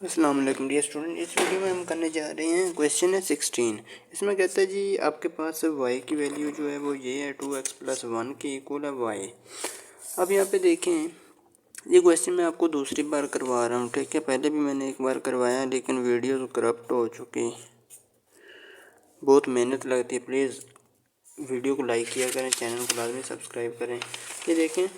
अस्सलाम वालेकुम dear student. इस वीडियो में हम करने जा रहे हैं क्वेश्चन है 16। इसमें कहता है जी आपके पास y की वैल्यू जो है वो ये है 2x + 1 के इक्वल है y। अब यहाँ पे देखें, ये क्वेश्चन मैं आपको दूसरी बार करवा रहा हूँ, ठीक है। पहले भी मैंने एक बार करवाया लेकिन वीडियो तो करप्ट हो चुकी, बहुत मेहनत लगती है। प्लीज़ वीडियो को लाइक किया करें, चैनल को लाजमी सब्सक्राइब करें। ये देखें,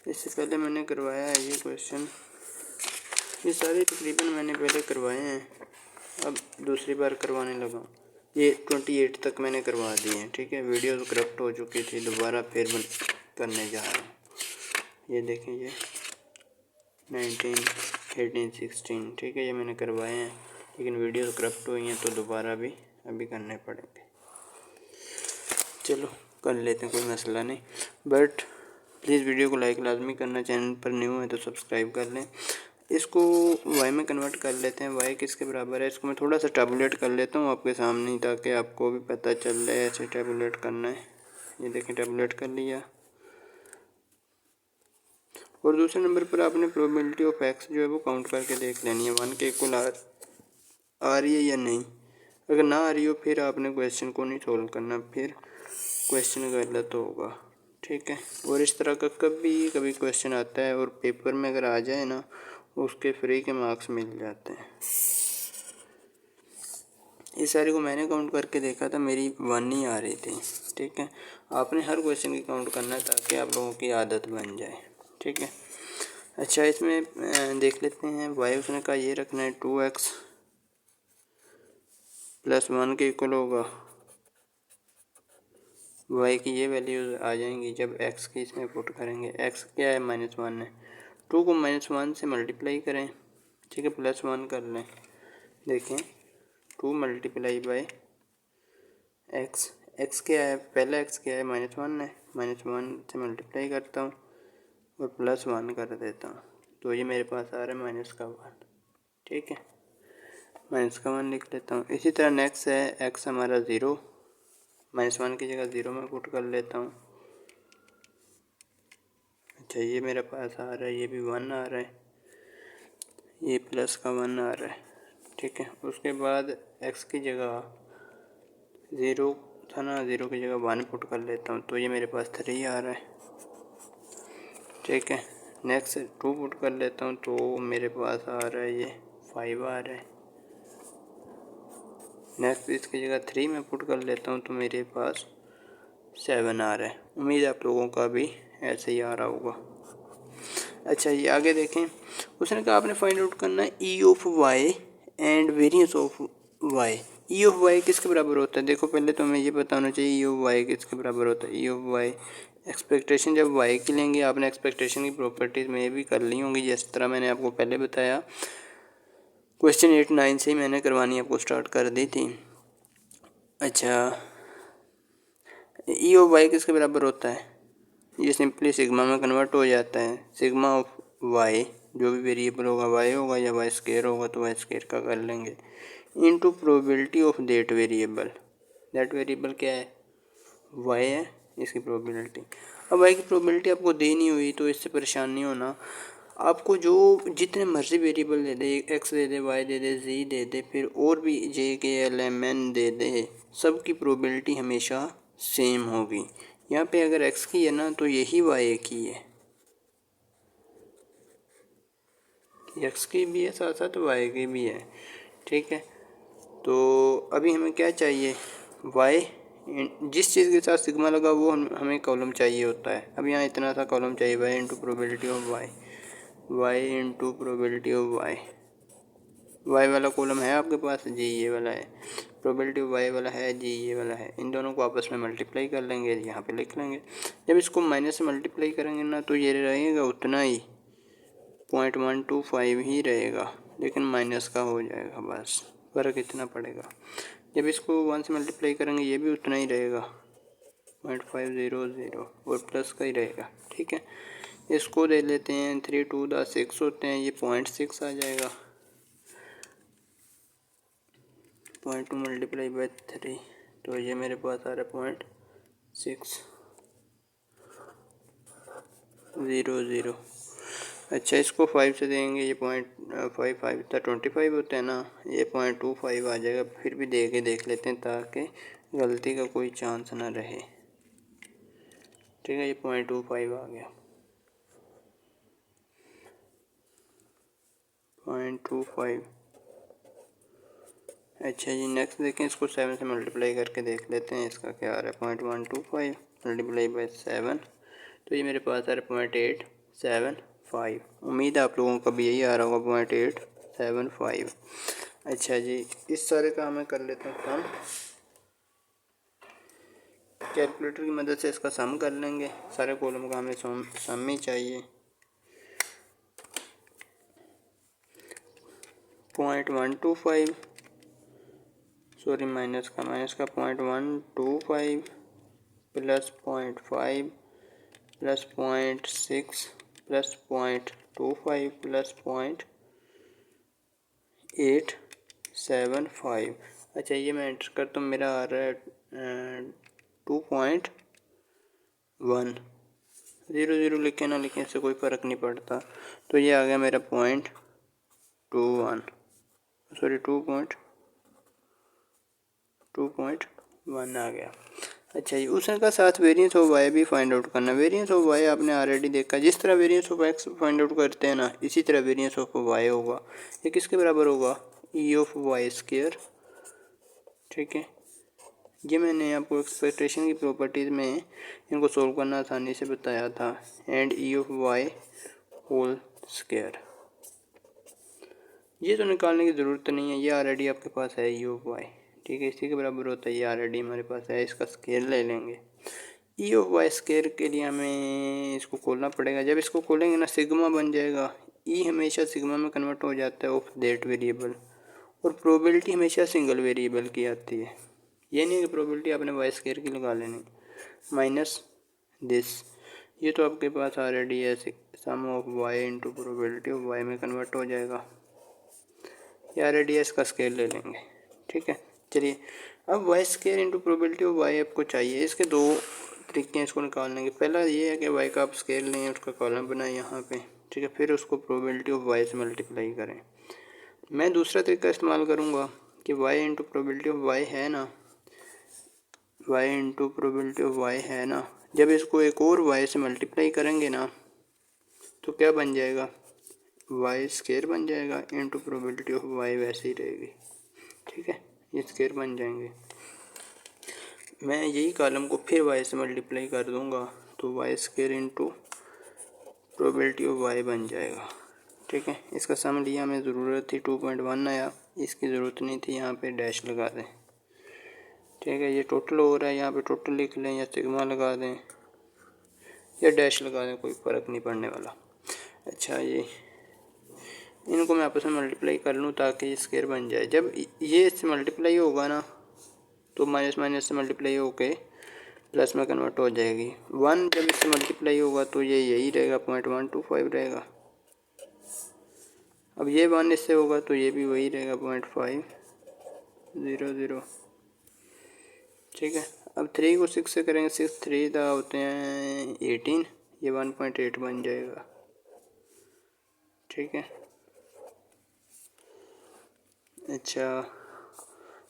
इससे पहले मैंने करवाया है ये क्वेश्चन, ये सारे तकरीबन मैंने पहले करवाए हैं, अब दूसरी बार करवाने लगा। ये 28 तक मैंने करवा दिए हैं, ठीक है। वीडियो तो करप्ट हो चुकी थी, दोबारा फिर करने जा रहा हूँ। ये देखें, ये 19, 18, 16, ठीक है, ये मैंने करवाए हैं लेकिन वीडियो तो करप्ट हुई हैं तो दोबारा भी अभी करने पड़ेंगे। चलो कर लेते हैं, कोई मसला नहीं। बट प्लीज़ वीडियो को लाइक लाजमी करना, चैनल पर न्यू है तो सब्सक्राइब कर लें। इसको y में कन्वर्ट कर लेते हैं। y किसके बराबर है, इसको मैं थोड़ा सा टैबुलेट कर लेता हूँ आपके सामने ताकि आपको भी पता चल जाए ऐसे टैबुलेट करना है। ये देखें, टैबुलेट कर लिया। और दूसरे नंबर पर आपने प्रोबेबिलिटी ऑफ x जो है वो काउंट करके देख लेनी है, 1 के इक्वल आ रही है या नहीं। अगर ना आ रही हो फिर आपने क्वेश्चन को नहीं सोल्व करना, फिर क्वेश्चन गलत होगा, ठीक है। और इस तरह का कभी क्वेश्चन आता है और पेपर में अगर आ जाए ना, उसके फ्री के मार्क्स मिल जाते हैं। इस सारी को मैंने काउंट करके देखा था, मेरी 1 ही आ रही थी, ठीक है। आपने हर क्वेश्चन की काउंट करना है ताकि आप लोगों की आदत बन जाए, ठीक है। अच्छा, इसमें देख लेते हैं। y उसने कहा ये रखना है 2x + 1 के इक्वल होगा। y की ये वैल्यूज आ जाएंगी जब x की इसमें पुट करेंगे। x क्या है, -1 है। 2 को -1 से मल्टीप्लाई करें, ठीक है, +1 कर लें। देखें, 2 × x, x क्या है, पहला x क्या है, -1 है। -1 से मल्टीप्लाई करता हूँ और +1 कर देता हूँ, तो ये मेरे पास आ रहा है -1, ठीक है। -1 लिख लेता हूँ। इसी तरह नेक्स्ट है x हमारा 0, -1 की जगह 0 में पुट कर लेता हूँ। अच्छा, ये मेरे पास आ रहा है, ये भी 1 आ रहा है, ये +1 आ रहा है, ठीक है। उसके बाद x की जगह 0 था ना, 0 की जगह 1 पुट कर लेता हूँ, तो ये मेरे पास 3 आ रहा है, ठीक है। नेक्स्ट 2 पुट कर लेता हूँ तो मेरे पास आ रहा है ये 5 आ रहा है। नेक्स्ट इसकी जगह 3 में पुट कर लेता हूँ तो मेरे पास 7 आ रहा है। उम्मीद है आप लोगों का भी ऐसे ही आ रहा होगा। अच्छा, ये आगे देखें, उसने कहा आपने फाइंड आउट करना है E of Y and variance of Y. E of Y किसके बराबर होता है, देखो पहले तो हमें ये पता होना चाहिए ई ऑफ वाई किसके बराबर होता है। ई ऑफ वाई एक्सपेक्टेशन जब वाई की लेंगे, आपने एक्सपेक्टेशन की प्रॉपर्टीज़ में भी कर ली होंगी, जिस तरह मैंने आपको पहले बताया। क्वेश्चन 8, 9 से ही मैंने करवानी आपको स्टार्ट कर दी थी। अच्छा, ई ऑफ वाई किसके बराबर होता है, ये सिंपली सिग्मा में कन्वर्ट हो जाता है। सिग्मा ऑफ वाई, जो भी वेरिएबल होगा, वाई होगा या वाई स्केयर होगा तो वाई स्केयर का कर लेंगे, into probability of that variable. That variable क्या है, वाई है, इसकी प्रोबेबिलिटी। अब वाई की प्रोबेबिलिटी आपको दी नहीं हुई तो इससे परेशान नहीं होना। आपको जो जितने मर्जी वेरिएबल दे दे, एक्स दे दे, वाई दे दे, जी दे दे, फिर और भी J K L M N दे दे, सब की प्रोबेबिलिटी हमेशा सेम होगी। यहाँ पे अगर x की है ना तो यही y की है, x की भी है साथ साथ y की भी है, ठीक है। तो अभी हमें क्या चाहिए, y, जिस चीज़ के साथ सिग्मा लगा वो हमें कॉलम चाहिए होता है। अब यहाँ इतना सा कॉलम चाहिए, y into probability of y into probability of y वाला कॉलम है आपके पास, जी ये वाला है। प्रोबेबिलिटी y वाला है, जी ये वाला है। इन दोनों को आपस में मल्टीप्लाई कर लेंगे, यहाँ पे लिख लेंगे। जब इसको माइनस से मल्टीप्लाई करेंगे ना तो ये रहेगा उतना ही 0.125 ही रहेगा, लेकिन माइनस का हो जाएगा, बस फ़र्क इतना पड़ेगा। जब इसको 1 से मल्टीप्लाई करेंगे ये भी उतना ही रहेगा 0.500 और प्लस का ही रहेगा, ठीक है। इसको दे लेते हैं 3 2 6 होते हैं, ये 0.6 आ जाएगा। 0.2 मल्टीप्लाई बाई 3 तो ये मेरे पास आ रहा है 0.600। अच्छा, इसको 5 से देंगे, ये 0.55 था, 25 होता है ना, ये 0.25 आ जाएगा। फिर भी देख लेते हैं ताकि गलती का कोई चांस ना रहे। ठीक है, ये 0.25 आ गया, 0.25। अच्छा जी, नेक्स्ट देखें, इसको 7 से मल्टीप्लाई करके देख लेते हैं इसका क्या आ रहा है। 0.125 मल्टीप्लाई बाई 7, तो ये मेरे पास आ रहा है 0.875। उम्मीद है आप लोगों का भी यही आ रहा होगा, 0.875। अच्छा जी, इस सारे का मैं कर लेता हूँ सम। कैलकुलेटर की मदद से इसका सम कर लेंगे। सारे कॉलम का हमें सम ही चाहिए। 0.125, सॉरी माइनस का 0.125 प्लस 0.5 प्लस 0.6 प्लस 0.25 प्लस 0.875। अच्छा, ये मैं एंटर करता हूँ, मेरा आ रहा है 2.1। 0 लिखे ना लिखे इससे कोई फ़र्क नहीं पड़ता। तो ये आ गया मेरा 0.21, सॉरी 2.1 आ गया। अच्छा जी, उसका साथ वेरिएंस ऑफ वाई भी फाइंड आउट करना। वेरिएंस ऑफ वाई आपने ऑलरेडी देखा, जिस तरह variance of x find out करते हैं ना, इसी तरह वेरिएंस ऑफ वाई होगा। ये किसके बराबर होगा, ई ऑफ वाई स्क्वायर। ठीक है, ये मैंने आपको एक्सपेक्टेशन की प्रॉपर्टीज़ में इनको सोल्व करना आसानी से बताया था। And E of Y whole square, ये तो निकालने की ज़रूरत नहीं है, ये ऑलरेडी आपके पास है ई ऑफ वाई। ठीक है, इसी के बराबर होता है, ये ऑलरेडी हमारे पास है। इसका स्केयर ले लेंगे। ई ऑफ वाई स्केयर के लिए हमें इसको खोलना पड़ेगा। जब इसको खोलेंगे ना, सिग्मा बन जाएगा। ई हमेशा सिग्मा में कन्वर्ट हो जाता है ऑफ दैट वेरिएबल, और प्रोबेबिलिटी हमेशा सिंगल वेरिएबल की आती है। ये नहीं कि प्रोबेबिलिटी आपने वाई स्केयर की लगा लेनी। माइनस दिस, ये तो आपके पास ऑलरेडी है, sum of Y into probability of Y में कन्वर्ट हो जाएगा। या रेडियस का स्केल ले लेंगे। ठीक है, चलिए अब Y square into probability of Y आपको चाहिए। इसके दो तरीके हैं इसको निकालने के। पहला ये है कि वाई का आप स्केल लें, उसका कॉलम बनाएं यहाँ पे। ठीक है, फिर उसको प्रोबेबिलिटी ऑफ वाई से मल्टीप्लाई करें। मैं दूसरा तरीका इस्तेमाल करूँगा कि Y into probability of Y है ना, Y into probability of Y है ना, जब इसको एक और वाई से मल्टीप्लाई करेंगे ना, तो क्या बन जाएगा, वाई स्केयर बन जाएगा इंटू प्रोबेबिलिटी ऑफ वाई वैसे ही रहेगी। ठीक है, ये स्केयर बन जाएंगे। मैं यही कॉलम को फिर वाई से मल्टीप्लाई कर दूंगा, तो Y square into probability of Y बन जाएगा। ठीक है, इसका सम लिया, हमें ज़रूरत थी 2.1 आया, इसकी ज़रूरत नहीं थी, यहाँ पे डैश लगा दें। ठीक है, ये टोटल हो रहा है, यहाँ पे टोटल लिख लें या सिग्मा लगा दें या डैश लगा दें, कोई फ़र्क नहीं पड़ने वाला। अच्छा, ये इनको मैं आपस में मल्टीप्लाई कर लूँ ताकि ये स्केयर बन जाए। जब ये इससे मल्टीप्लाई होगा ना, तो माइनस माइनस से मल्टीप्लाई होके प्लस में कन्वर्ट हो जाएगी। 1 जब इससे मल्टीप्लाई होगा तो ये यही रहेगा, 0.125 रहेगा। अब ये 1 इससे होगा तो ये भी वही रहेगा, 0.500। ठीक है, अब 3 को 6 से करेंगे, 6 3 दा होते हैं 18, ये 1.8 बन जाएगा। ठीक है, अच्छा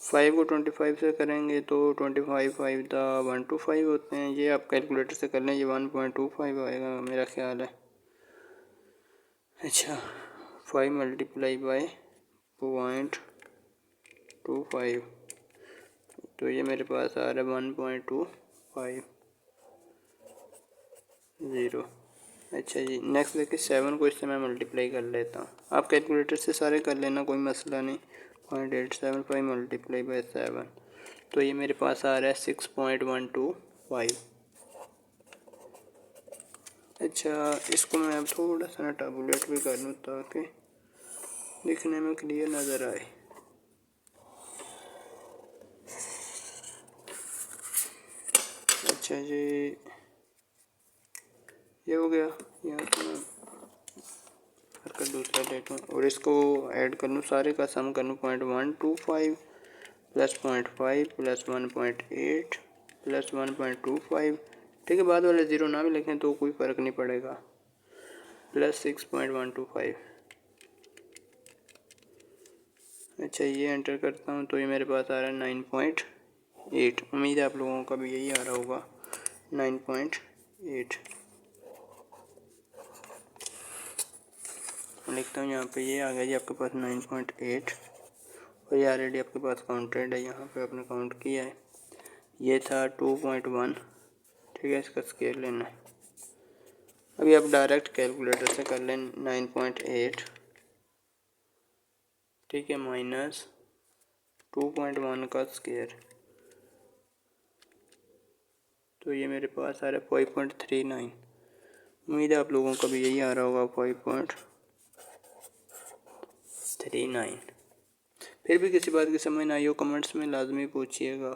5 को 25 से करेंगे तो 25 5 दा 125 होते हैं। ये आप कैलकुलेटर से कर लें, ये 1.25 आएगा मेरा ख्याल है। अच्छा, 5 मल्टीप्लाई बाई 0.25, तो ये मेरे पास आ रहा है 1.250। अच्छा जी, नेक्स्ट देखिए 7 को इससे मैं मल्टीप्लाई कर लेता हूँ। आप कैलकुलेटर से सारे कर लेना, कोई मसला नहीं। 0.875 मल्टीप्लाई बाई 7, तो ये मेरे पास आ रहा है 6.125। अच्छा, इसको मैं अब थोड़ा सा टैबुलेट भी कर लूँ ताकि दिखने में क्लियर नज़र आए। अच्छा जी, ये हो गया। यहाँ पर मैं कर दूसरा लेट हूँ और इसको ऐड कर लूँ, सारे का सम कर लूँ। 0.125 प्लस 0.5 प्लस 1.8 प्लस 1.25। ठीक है, बाद वाले ज़ीरो ना भी लिखें तो कोई फ़र्क नहीं पड़ेगा। प्लस 6.125। अच्छा, ये एंटर करता हूँ तो ये मेरे पास आ रहा है 9.8। उम्मीद है आप लोगों का भी यही आ रहा होगा, 9.8। लिखता हूँ यहाँ पे, ये आ गया जी आपके पास 9.8। और ये ऑलरेडी आपके पास काउंटेड है, यहाँ पे आपने काउंट किया है। ये था 2.1, ठीक है। इसका स्केल लेना है। अभी आप डायरेक्ट कैलकुलेटर से कर लें 9.8, ठीक है, माइनस 2.1 का स्केयर, तो ये मेरे पास आ रहा है 5.39। उम्मीद है आप लोगों का भी यही आ रहा होगा, 5.39। फिर भी किसी बात की समझ ना आई हो कमेंट्स में लाजमी पूछिएगा।